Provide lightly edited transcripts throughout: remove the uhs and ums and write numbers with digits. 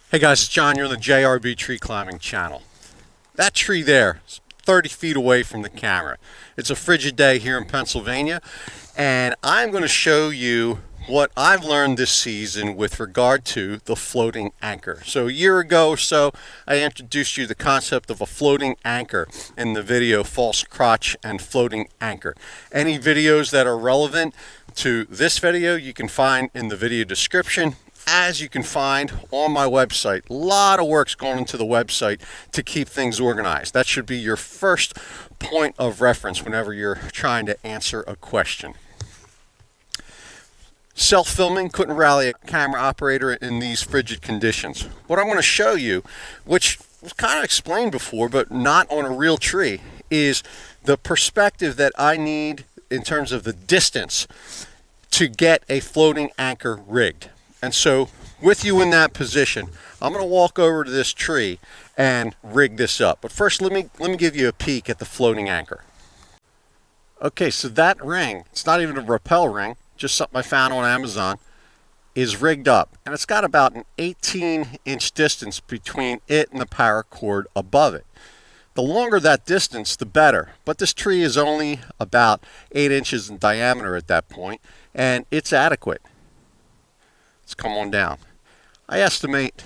Hey guys, it's John. You're on the JRB Tree Climbing channel. That tree there is 30 feet away from the camera. It's a frigid day here in Pennsylvania, and I'm going to show you what I've learned this season with regard to the floating anchor. So a year ago or so, I introduced you the concept of a floating anchor in the video False Crotch and Floating Anchor. Any videos that are relevant to this video you can find in the video description, as you can find on my website. A lot of work's going into the website to keep things organized. That should be your first point of reference whenever you're trying to answer a question. Self-filming, couldn't rally a camera operator in these frigid conditions. What I'm going to show you, which was kind of explained before but not on a real tree, is the perspective that I need in terms of the distance to get a floating anchor rigged. And so with you in that position, I'm going to walk over to this tree and rig this up. But first, let me give you a peek at the floating anchor. Okay, so that ring, it's not even a rappel ring, just something I found on Amazon, is rigged up. And it's got about an 18-inch distance between it and the paracord above it. The longer that distance, the better. But this tree is only about 8 inches in diameter at that point, and it's adequate. Let's come on down. I estimate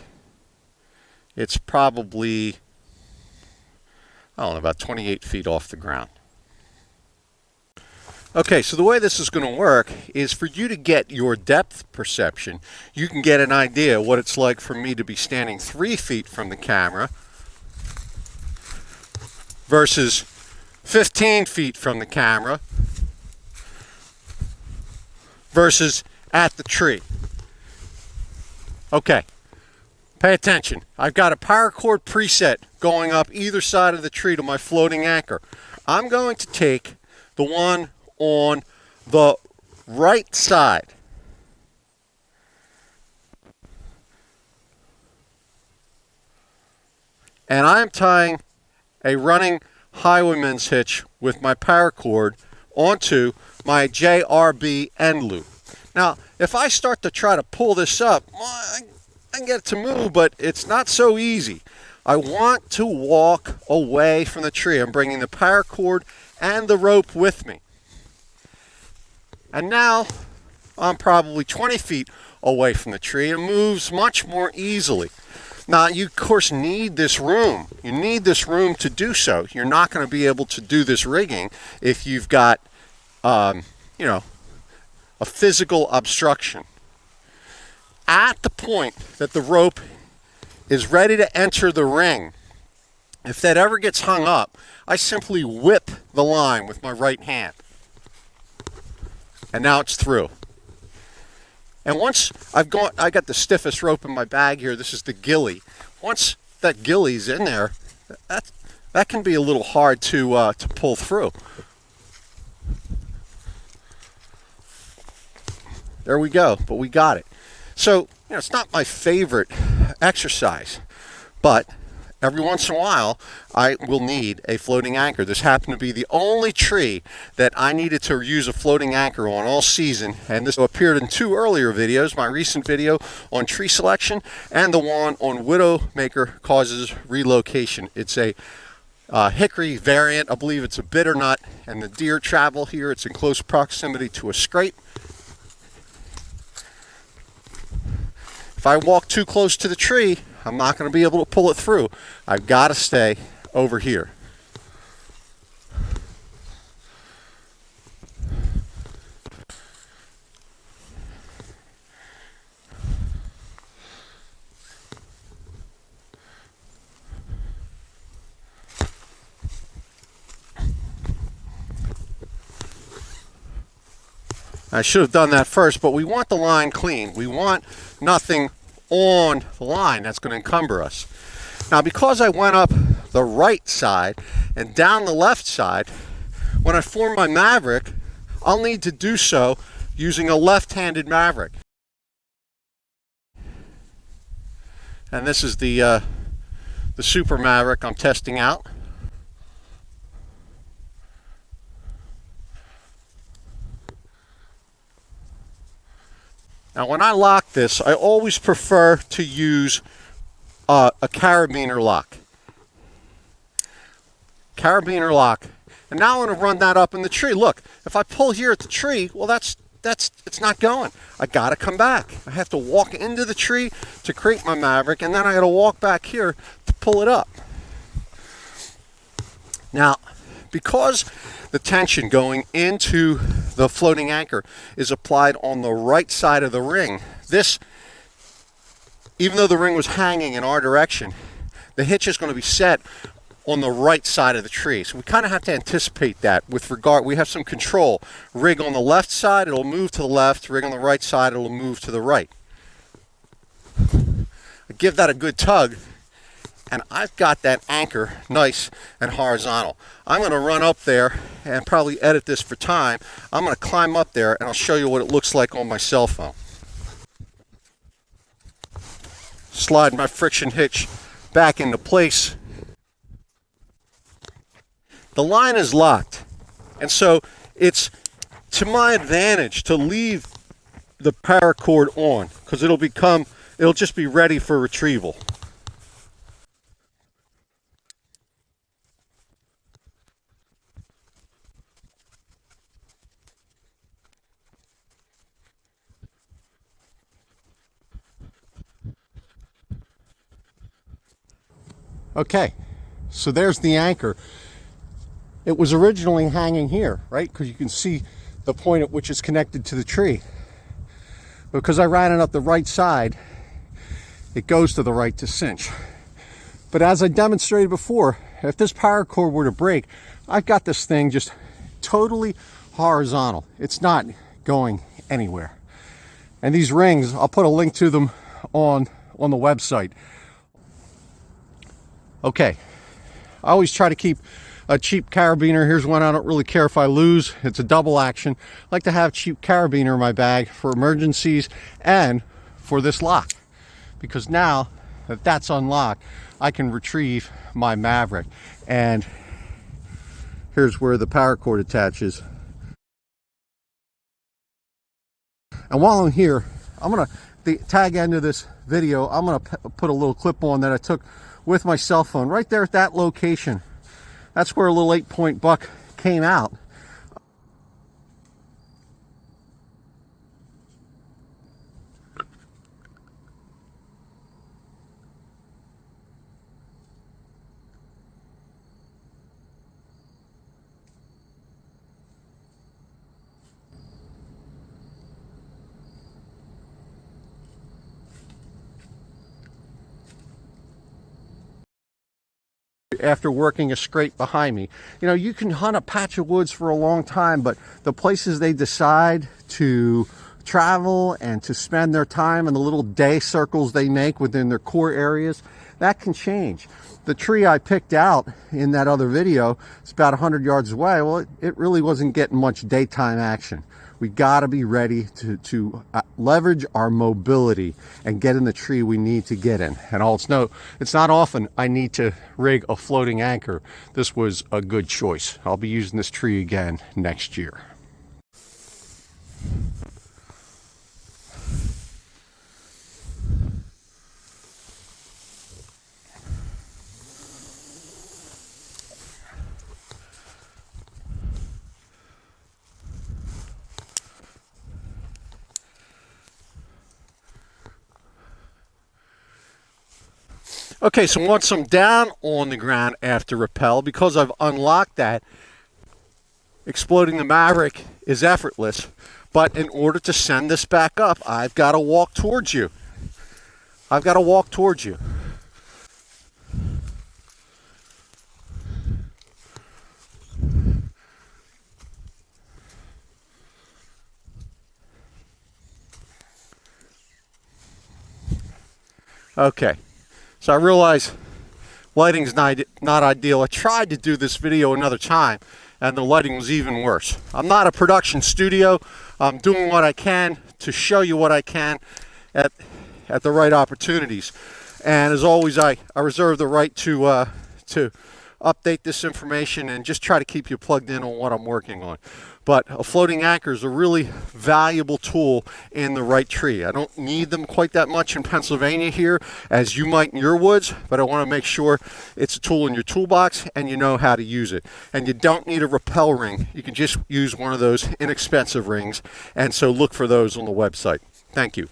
it's probably, I don't know, about 28 feet off the ground. Okay, so the way this is going to work is for you to get your depth perception, you can get an idea what it's like for me to be standing 3 feet from the camera versus 15 feet from the camera versus at the tree. Okay, pay attention. I've got a paracord preset going up either side of the tree to my floating anchor. I'm going to take the one on the right side. And I'm tying a running highwayman's hitch with my paracord onto my JRB end loop. Now, if I start to try to pull this up, I can get it to move, but it's not so easy. I want to walk away from the tree. I'm bringing the paracord and the rope with me. And now I'm probably 20 feet away from the tree. It moves much more easily. Now, you, of course, need this room. You need this room to do so. You're not going to be able to do this rigging if you've got, a physical obstruction. At the point that the rope is ready to enter the ring, if that ever gets hung up, I simply whip the line with my right hand. And now it's through. And once I got the stiffest rope in my bag here, this is the ghillie. Once that ghillie's in there, that can be a little hard to pull through. There we go, but we got it. So, it's not my favorite exercise, but every once in a while, I will need a floating anchor. This happened to be the only tree that I needed to use a floating anchor on all season, and this appeared in 2 earlier videos, my recent video on tree selection and the one on Widowmaker Causes Relocation. It's a hickory variant. I believe it's a bitter nut, and the deer travel here. It's in close proximity to a scrape. If I walk too close to the tree, I'm not going to be able to pull it through. I've got to stay over here. I should have done that first, but we want the line clean. We want nothing on the line that's going to encumber us. Now, because I went up the right side and down the left side, when I form my maverick, I'll need to do so using a left-handed maverick. And this is the Super Maverick I'm testing out. Now when I lock this, I always prefer to use a carabiner lock. Carabiner lock. And now I'm going to run that up in the tree. Look, if I pull here at the tree, well, it's not going. I got to come back. I have to walk into the tree to create my Maverick, and then I got to walk back here to pull it up. Now, because the tension going into the floating anchor is applied on the right side of the ring, this, even though the ring was hanging in our direction, the hitch is going to be set on the right side of the tree. So we kind of have to anticipate that with regard, we have some control. Rig on the left side, it'll move to the left. Rig on the right side, it'll move to the right. I give that a good tug, and I've got that anchor nice and horizontal. I'm going to run up there and probably edit this for time. I'm going to climb up there and I'll show you what it looks like on my cell phone. Slide my friction hitch back into place. The line is locked, and so it's to my advantage to leave the paracord on, because it'll just be ready for retrieval. Okay, so there's the anchor. It was originally hanging here, right? Because you can see the point at which it's connected to the tree. Because I ran it up the right side, it goes to the right to cinch. But as I demonstrated before, if this paracord were to break, I've got this thing just totally horizontal. It's not going anywhere. And these rings, I'll put a link to them on the website. Okay, I always try to keep a cheap carabiner. Here's one I don't really care if I lose. It's a double action. I like to have cheap carabiner in my bag for emergencies and for this lock, because now that that's unlocked, I can retrieve my Maverick. And here's where the paracord attaches. And while I'm here, I'm gonna, the tag end of this video, I'm gonna put a little clip on that I took with my cell phone right there at that location. That's where a little 8-point buck came out. After working a scrape behind me. You know, you can hunt a patch of woods for a long time, but the places they decide to travel and to spend their time and the little day circles they make within their core areas, that can change. The tree I picked out in that other video is about 100 yards away. Well, it really wasn't getting much daytime action. We got to be ready to leverage our mobility and get in the tree we need to get in. And it's not often I need to rig a floating anchor. This was a good choice. I'll be using this tree again next year. Okay, so once I'm down on the ground after rappel, because I've unlocked that, exploding the Maverick is effortless. But in order to send this back up, I've got to walk towards you. I've got to walk towards you. Okay. So I realize lighting's not ideal. I tried to do this video another time, and the lighting was even worse. I'm not a production studio. I'm doing what I can to show you what I can at the right opportunities. And as always, I reserve the right to update this information and just try to keep you plugged in on what I'm working on. But a floating anchor is a really valuable tool in the right tree. I don't need them quite that much in Pennsylvania here as you might in your woods, but I want to make sure it's a tool in your toolbox and you know how to use it. And you don't need a rappel ring. You can just use one of those inexpensive rings, and so look for those on the website. Thank you.